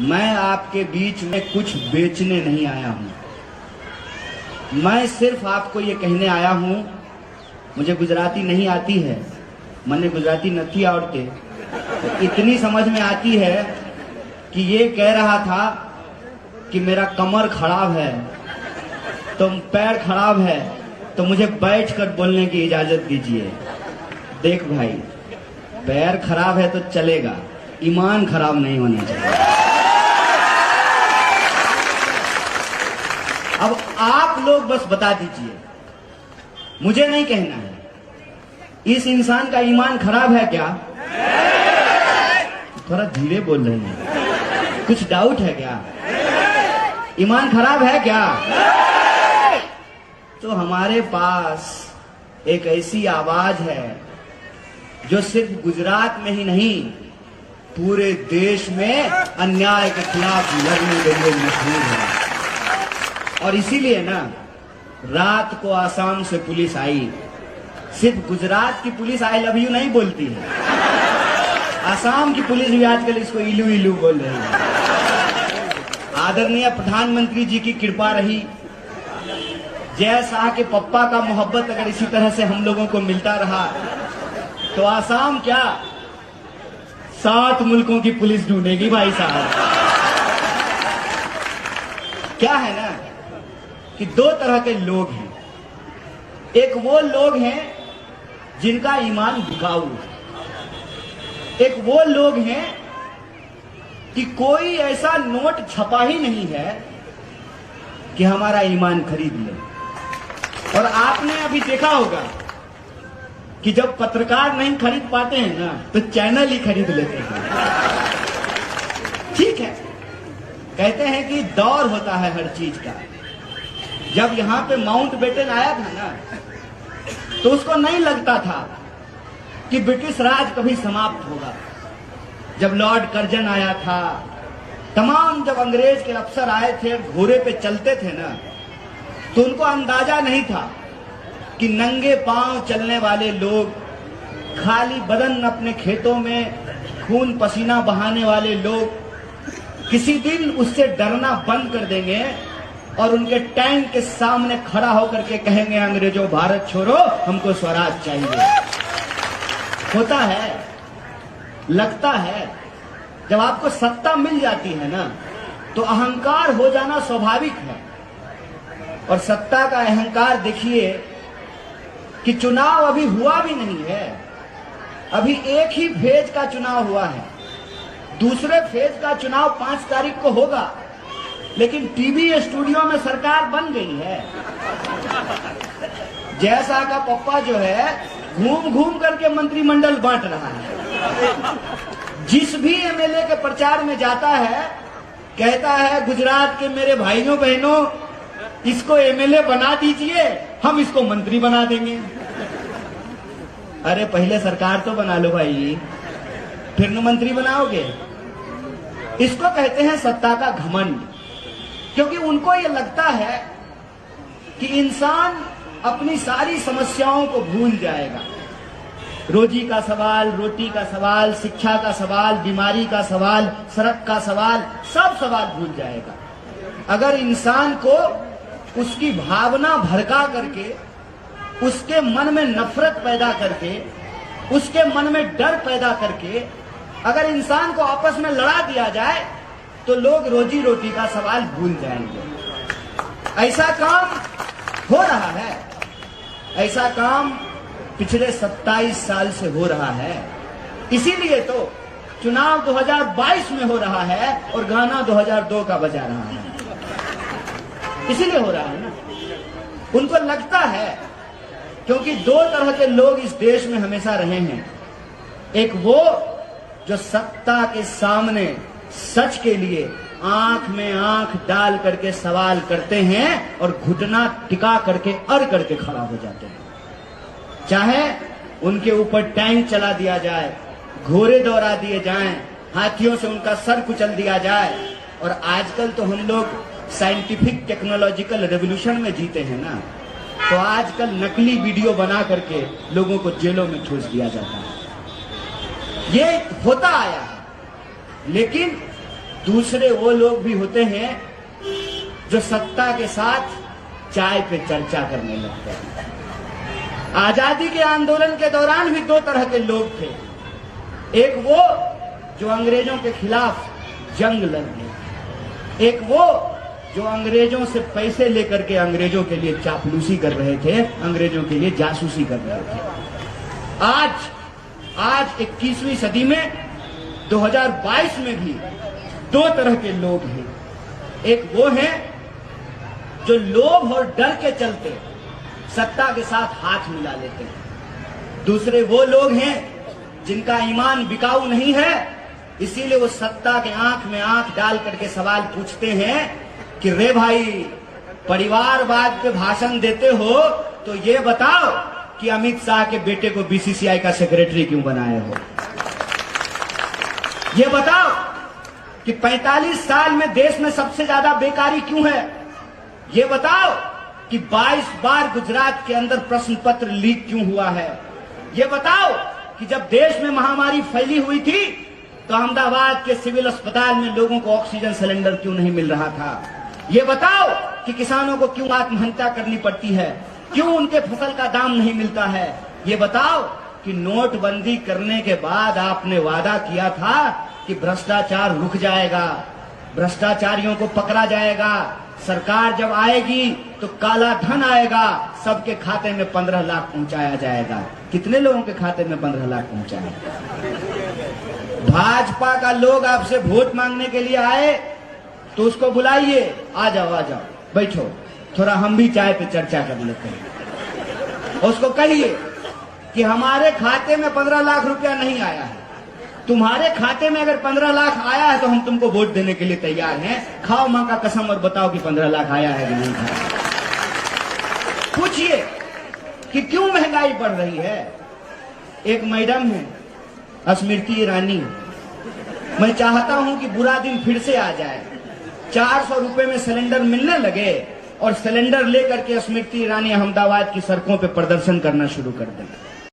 मैं आपके बीच में कुछ बेचने नहीं आया हूं। मैं सिर्फ आपको ये कहने आया हूं, मुझे गुजराती नहीं आती है, मैंने गुजराती नहीं आवड़ते, तो इतनी समझ में आती है कि ये कह रहा था कि मेरा कमर खराब है, तो पैर खराब है, तो मुझे बैठकर बोलने की इजाजत दीजिए। देख भाई, पैर खराब है तो चलेगा, ईमान खराब नहीं होना चाहिए। अब आप लोग बस बता दीजिए, मुझे नहीं कहना है, इस इंसान का ईमान खराब है क्या? थोड़ा धीरे बोल रहे हैं, कुछ डाउट है क्या? ईमान खराब है क्या? तो हमारे पास एक ऐसी आवाज है जो सिर्फ गुजरात में ही नहीं, पूरे देश में अन्याय के खिलाफ लड़ने के लिए मशहूर है। और इसीलिए ना, रात को आसाम से पुलिस आई। सिर्फ गुजरात की पुलिस आई लव यू नहीं बोलती है, आसाम की पुलिस भी आजकल इसको इलू इलू बोल रही है। आदरणीय प्रधानमंत्री जी की कृपा रही, जय शाह के पप्पा का मोहब्बत अगर इसी तरह से हम लोगों को मिलता रहा तो आसाम क्या 7 मुल्कों की पुलिस ढूंढेगी भाई साहब। क्या है ना कि 2 तरह के लोग हैं। एक वो लोग हैं जिनका ईमान बिकाऊ है, एक वो लोग हैं कि कोई ऐसा नोट छपा ही नहीं है कि हमारा ईमान खरीद ले। और आपने अभी देखा होगा कि जब पत्रकार नहीं खरीद पाते हैं ना, तो चैनल ही खरीद लेते हैं। ठीक है, कहते हैं कि दौर होता है हर चीज का। जब यहां पे माउंटबेटन आया था ना, तो उसको नहीं लगता था कि ब्रिटिश राज कभी समाप्त होगा। जब लॉर्ड कर्जन आया था, तमाम जब अंग्रेज के अफसर आए थे, घोड़े पे चलते थे ना, तो उनको अंदाजा नहीं था कि नंगे पांव चलने वाले लोग, खाली बदन अपने खेतों में खून पसीना बहाने वाले लोग किसी दिन उससे डरना बंद कर देंगे और उनके टैंक के सामने खड़ा होकर के कहेंगे, अंग्रेजों भारत छोड़ो, हमको स्वराज चाहिए। होता है, लगता है, जब आपको सत्ता मिल जाती है ना, तो अहंकार हो जाना स्वाभाविक है। और सत्ता का अहंकार देखिए कि चुनाव अभी हुआ भी नहीं है, अभी एक ही फेज का चुनाव हुआ है, दूसरे फेज का चुनाव 5 तारीख को होगा, लेकिन टीवी स्टूडियो में सरकार बन गई है। जय शाह का पप्पा जो है, घूम घूम करके मंत्रिमंडल बांट रहा है। जिस भी एमएलए के प्रचार में जाता है, कहता है, गुजरात के मेरे भाइयों बहनों, इसको एमएलए बना दीजिए, हम इसको मंत्री बना देंगे। अरे पहले सरकार तो बना लो भाई, फिर न मंत्री बनाओगे। इसको कहते हैं सत्ता का घमंड, क्योंकि उनको ये लगता है कि इंसान अपनी सारी समस्याओं को भूल जाएगा। रोजी का सवाल, रोटी का सवाल, शिक्षा का सवाल, बीमारी का सवाल, सड़क का सवाल, सब सवाल भूल जाएगा। अगर इंसान को उसकी भावना भड़का करके, उसके मन में नफरत पैदा करके, उसके मन में डर पैदा करके अगर इंसान को आपस में लड़ा दिया जाए, तो लोग रोजी रोटी का सवाल भूल जाएंगे। ऐसा काम हो रहा है, ऐसा काम पिछले 27 साल से हो रहा है। इसीलिए तो चुनाव 2022 में हो रहा है और गाना 2002 का बजा रहा है। इसीलिए हो रहा है ना, उनको लगता है, क्योंकि 2 तरह के लोग इस देश में हमेशा रहे हैं। एक वो जो सत्ता के सामने सच के लिए आंख में आंख डाल करके सवाल करते हैं और घुटना टिका करके अड़ करके खड़ा हो जाते हैं, चाहे उनके ऊपर टैंक चला दिया जाए, घोड़े दौड़ा दिए जाएं, हाथियों से उनका सर कुचल दिया जाए। और आजकल तो हम लोग साइंटिफिक टेक्नोलॉजिकल रेवोल्यूशन में जीते हैं ना, तो आजकल नकली वीडियो बना करके लोगों को जेलों में ठूस दिया जाता है। ये होता आया है, लेकिन दूसरे वो लोग भी होते हैं जो सत्ता के साथ चाय पे चर्चा करने लगते हैं। आजादी के आंदोलन के दौरान भी दो तरह के लोग थे। एक वो जो अंग्रेजों के खिलाफ जंग लड़ रहे थे, एक वो जो अंग्रेजों से पैसे लेकर के अंग्रेजों के लिए चापलूसी कर रहे थे, अंग्रेजों के लिए जासूसी कर रहे थे। आज 21वीं सदी में 2022 में भी दो तरह के लोग हैं। एक वो हैं जो लोभ और डर के चलते सत्ता के साथ हाथ मिला लेते हैं। दूसरे वो लोग हैं जिनका ईमान बिकाऊ नहीं है, इसीलिए वो सत्ता के आंख में आंख डाल करके सवाल पूछते हैं कि रे भाई, परिवारवाद पे भाषण देते हो तो ये बताओ कि अमित शाह के बेटे को बीसीसीआई का सेक्रेटरी क्यों बनाए हो? ये बताओ कि 45 साल में देश में सबसे ज्यादा बेकारी क्यों है? ये बताओ कि 22 बार गुजरात के अंदर प्रश्न पत्र लीक क्यों हुआ है? ये बताओ कि जब देश में महामारी फैली हुई थी तो अहमदाबाद के सिविल अस्पताल में लोगों को ऑक्सीजन सिलेंडर क्यों नहीं मिल रहा था? ये बताओ कि किसानों को क्यों आत्महत्या करनी पड़ती है, क्यों उनके फसल का दाम नहीं मिलता है? ये बताओ कि नोटबंदी करने के बाद आपने वादा किया था कि भ्रष्टाचार रुक जाएगा, भ्रष्टाचारियों को पकड़ा जाएगा, सरकार जब आएगी तो काला धन आएगा, सबके खाते में 15 लाख पहुंचाया जाएगा। कितने लोगों के खाते में 15 लाख पहुंचाए? भाजपा का लोग आपसे वोट मांगने के लिए आए तो उसको बुलाइए, आ जाओ बैठो, थोड़ा हम भी चाय पे चर्चा कर लेते हैं। उसको कहिए कि हमारे खाते में 15 लाख रुपया नहीं आया है, तुम्हारे खाते में अगर 15 लाख आया है तो हम तुमको वोट देने के लिए तैयार हैं। खाओ मां का कसम और बताओ कि 15 लाख आया है कि नहीं आया। पूछिए कि क्यों महंगाई बढ़ रही है। एक मैडम है स्मृति ईरानी, मैं चाहता हूं कि बुरा दिन फिर से आ जाए, 400 रुपए में सिलेंडर मिलने लगे और सिलेंडर लेकर के स्मृति ईरानी अहमदाबाद की सड़कों पे प्रदर्शन करना शुरू कर दें।